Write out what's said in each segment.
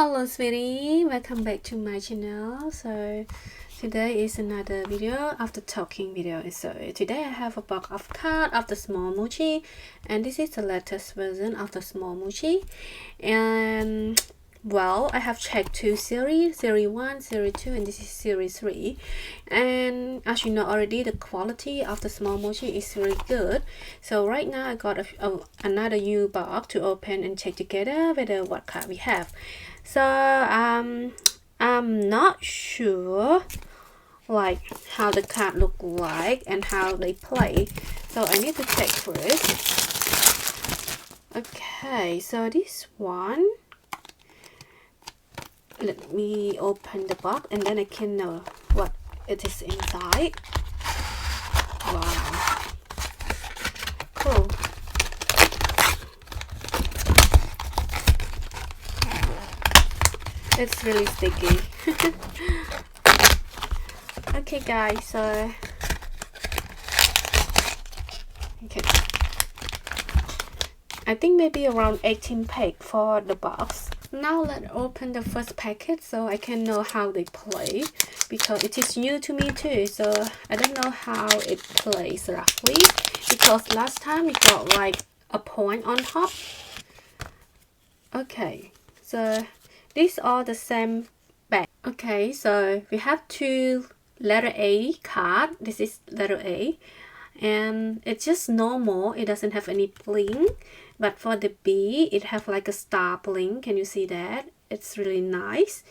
Hello sweetie, welcome back to my channel. So today is another video after talking video. So today I have a box of card of the small mochi, and this is the latest version of the small mochi. And well, I have checked two series 1, series 2, and this is series 3. And as you know already, the quality of the small mochi is really good. So right now I got another new box to open and check together whether what card we have. So I'm not sure like how the card look like and how they play, so I need to check first. Okay, so this one, let me open the box and then I can know what it is inside. Wow, cool. It's really sticky. Okay guys, so okay, I think maybe around 18 pages for the box. Now let's open the first packet so I can know how they play, because it is new to me too, so I don't know how it plays roughly, because last time we got like a point on top. Okay, so these are the same bag. Okay, so we have two letter A card. This is letter A, and it's just normal, it doesn't have any bling. But for the B, it have like a star bling. Can you see that? It's really nice.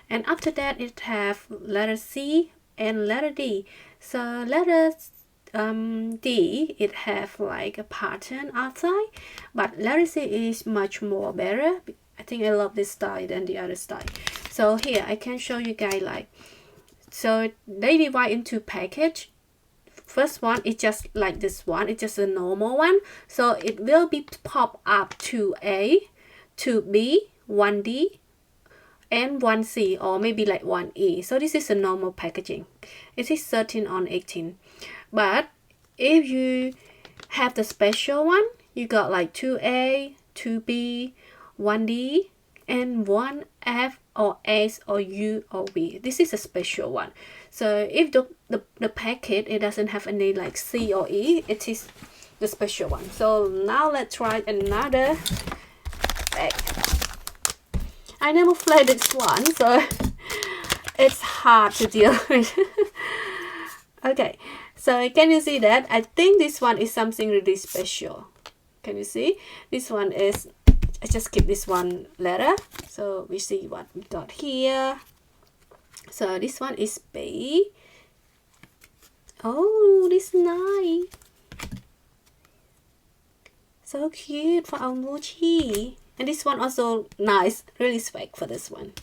And after that, it have letter C and letter D. So letter D, it have like a pattern outside, but letter C is much more better. I think I love this style than the other style. So here I can show you guys like, so they divide into package. First one is just like this one, it's just a normal one, so it will be pop up 2A, 2B, 1D, and 1C, or maybe like 1E. So this is a normal packaging. It is 13 on 18. But if you have the special one, you got like 2A, 2B, 1D, and 1F or S or U or V. This is a special one. So if the packet, it doesn't have any like C or E, it is the special one. So now let's try another bag. I never played this one, so it's hard to deal with. Okay, so can you see that? I think this one is something really special. Can you see? This one is, I just keep this one letter, so we see what we got here. So this one is B. Oh, this is nice. So cute for our mochi. And this one also nice, really swag for this one.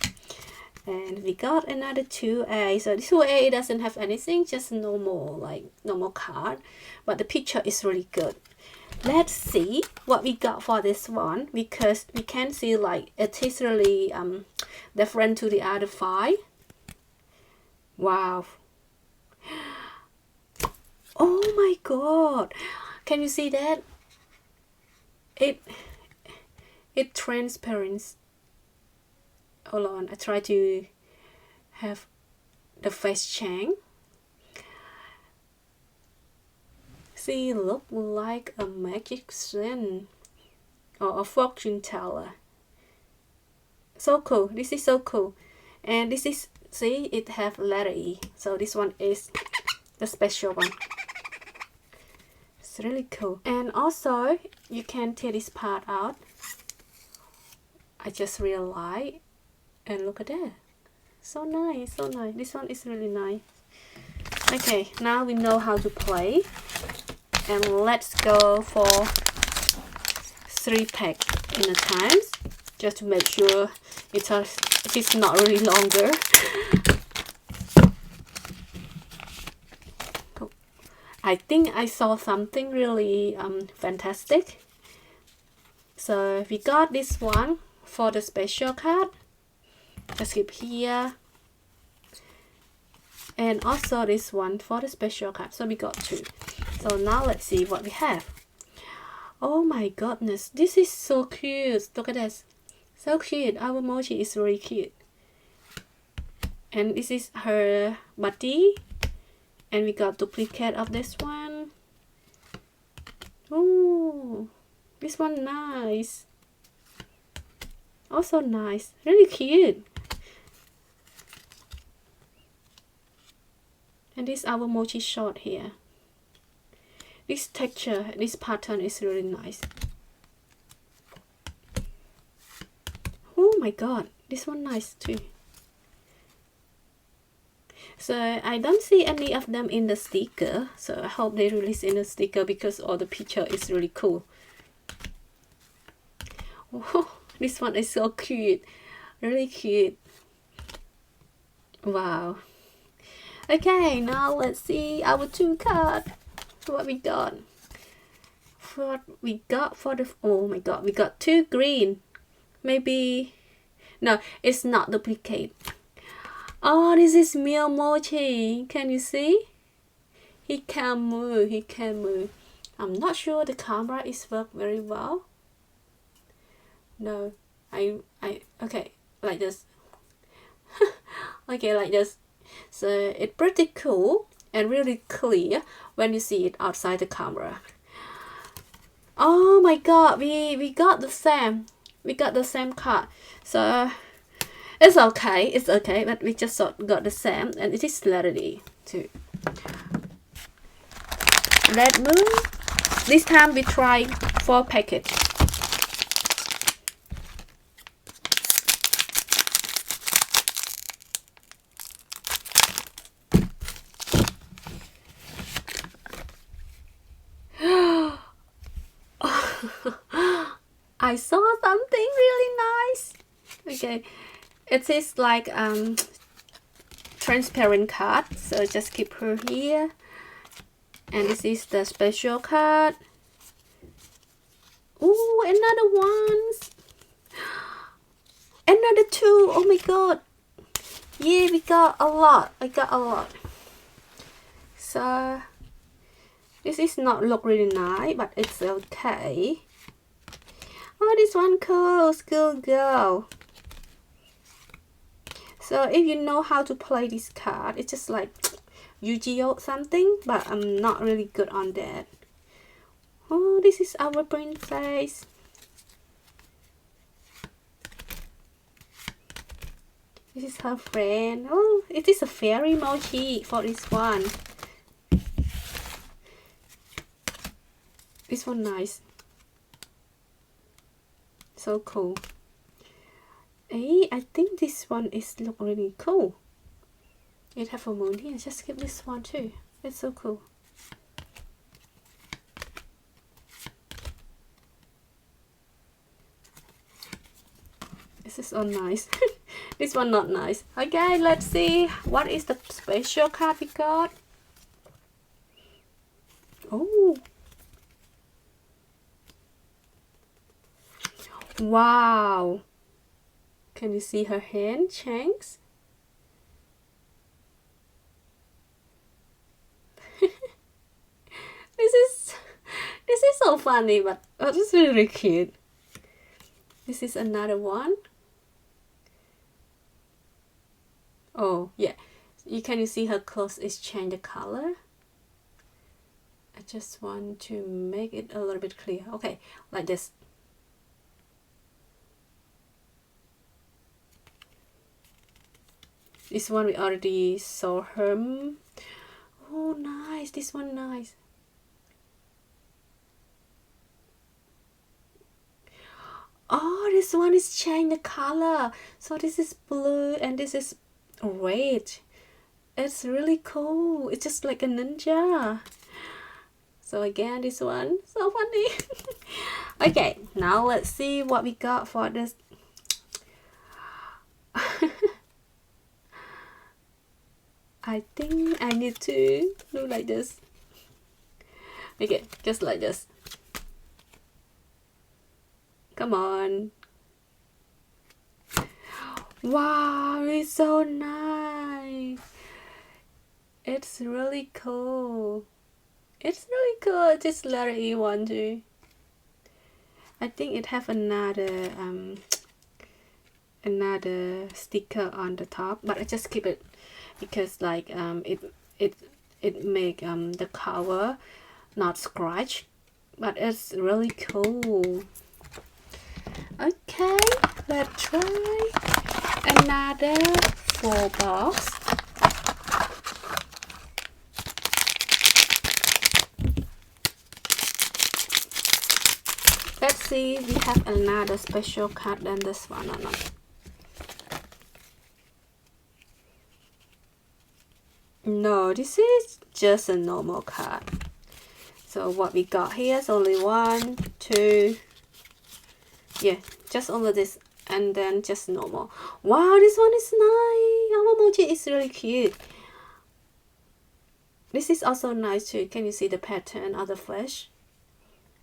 And we got another 2A. So this 2A, it doesn't have anything, just normal, like normal card, but the picture is really good. Let's see what we got for this one, because we can see like it is really different to the other 5. Wow. Oh my god, can you see that? It transparent. Hold on, I try to have the face change. See, look like a magician or a fortune teller. So cool. This is so cool. And this is, see, it have letter E. So this one is the special one. It's really cool. And also you can tear this part out. I just realized, and look at that. So nice, so nice. This one is really nice. Okay, now we know how to play. And let's go for 3 packs in a time, just to make sure it is not really longer. Cool. I think I saw something really fantastic. So we got this one for the special card. Just keep here. And also this one for the special card. So we got 2. So now let's see what we have. Oh my goodness, this is so cute. Look at this. So cute. Our mochi is really cute. And this is her body. And we got duplicate of this one. Oh, this one nice. Also nice. Really cute. And this our mochi short here. This texture, this pattern is really nice. Oh my god, this one nice too. So I don't see any of them in the sticker, so I hope they release in the sticker because all the picture is really cool. Oh, this one is so cute, really cute. Wow. Okay, now let's see our 2 cards. What we got? What we got for the, oh my god, we got 2 green. Maybe, no, it's not duplicate. Oh, this is Mio Mochi. Can you see? He can move, he can move. I'm not sure the camera is work very well. No, okay, like this. Okay, like this. So it's pretty cool and really clear when you see it outside the camera. Oh my god, we got the same. We got the same card. So it's okay, but we just got the same, and it is letter D too. Red Moon. This time we try 4 packets. I saw something really nice. Okay, it is like transparent card, so just keep her here. And this is the special card. Oh, another one. Another 2. Oh my god. Yeah, we got a lot. I got a lot. So this is not look really nice, but it's okay. Oh, this one cool, school girl. So if you know how to play this card, it's just like Yu-Gi-Oh something, but I'm not really good on that. Oh, this is our princess. This is her friend. Oh, it is a fairy mochi for this one. This one nice. So cool. Hey, I think this one is look really cool. It have a moon here. Just keep this one too. It's so cool. This is all nice. This one not nice. Okay, let's see what is the special card we got. Oh, wow. Can you see her hand, Shanks? This is so funny, but this is really cute. This is another one. Oh yeah, can you see her clothes is change the color? I just want to make it a little bit clear. Okay, like this. This one we already saw her. Oh nice, this one nice. Oh, this one is changing the color. So this is blue and this is red. It's really cool. It's just like a ninja. So again, this one, so funny. Okay, now let's see what we got for this. I think I need to do like this. Okay, just like this. Come on. Wow, it's so nice. It's really cool. It's really cool. Just letter E one too. I think it have another another sticker on the top, but I just keep it because like it make the cover not scratch, but it's really cool. Okay, let's try another 4 box. Let's see if we have another special card than this one or not. No, this is just a normal card. So what we got here is only 1, 2, yeah, just only this, and then just normal. Wow, this one is nice. Our mochi is really cute. This is also nice too. Can you see the pattern of the flesh?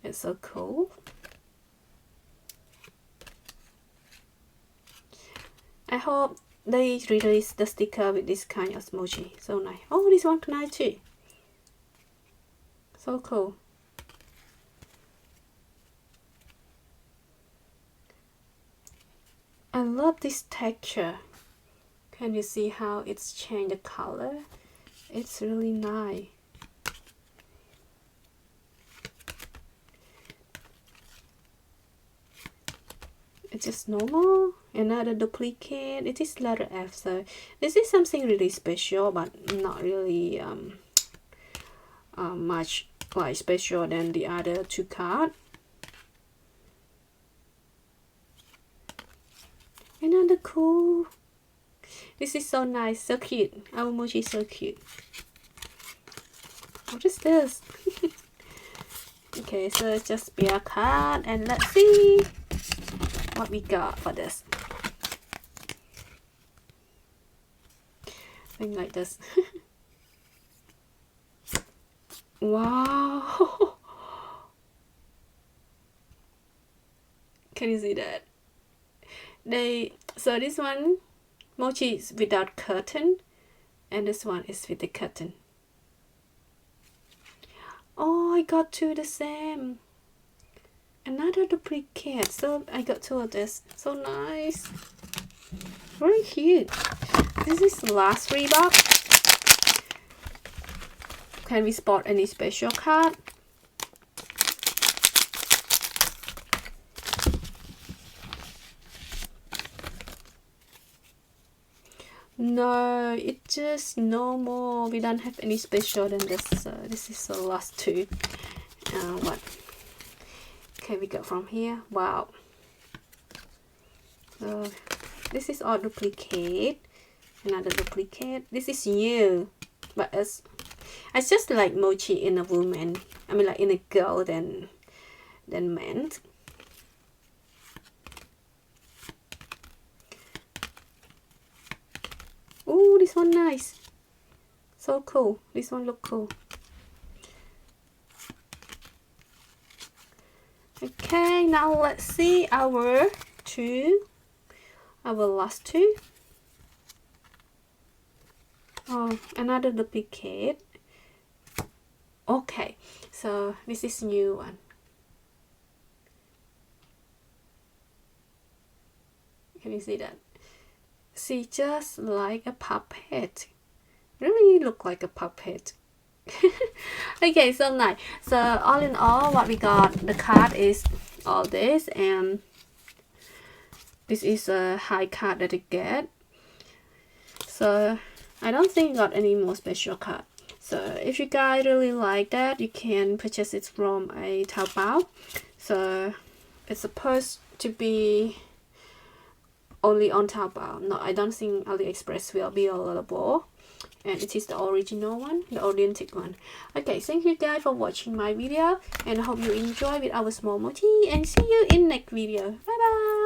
It's so cool. I hope they release the sticker with this kind of mochi. So nice. Oh, this one nice too. So cool. I love this texture. Can you see how it's changed the color? It's really nice. It's just normal. Another duplicate. It is letter F, so this is something really special, but not really much like special than the other 2 cards. Another cool. This is so nice, so cute. Our mochi is so cute. What is this? Okay, so it's just be a card, and let's see what we got for this. Thing like this. Wow. Can you see that? So this one mochi is without curtain, and this one is with the curtain. Oh, I got 2 the same. Another duplicate. So I got 2 of this. So nice. Very cute. This is the last 3 box. Can we spot any special card? No, it's just normal. We don't have any special than this. So this is the last 2. What can we get from here? Wow. So this is all duplicate. Another duplicate. This is new, but it's just like mochi in a woman. I mean, like in a girl than men. Oh, this one nice. So cool. This one look cool. Okay, now let's see our last 2. Oh, another duplicate. Okay, so this is new one. Can you see that? See, just like a puppet. Really look like a puppet. Okay, so nice. So all in all, what we got, the card is all this, and this is a high card that I get. So I don't think I got any more special card. So if you guys really like that, you can purchase it from a Taobao. So it's supposed to be only on Taobao. No, I don't think AliExpress will be available. And it is the original one, the authentic one. Okay, thank you guys for watching my video, and I hope you enjoy with our small mochi, and see you in next video. Bye bye.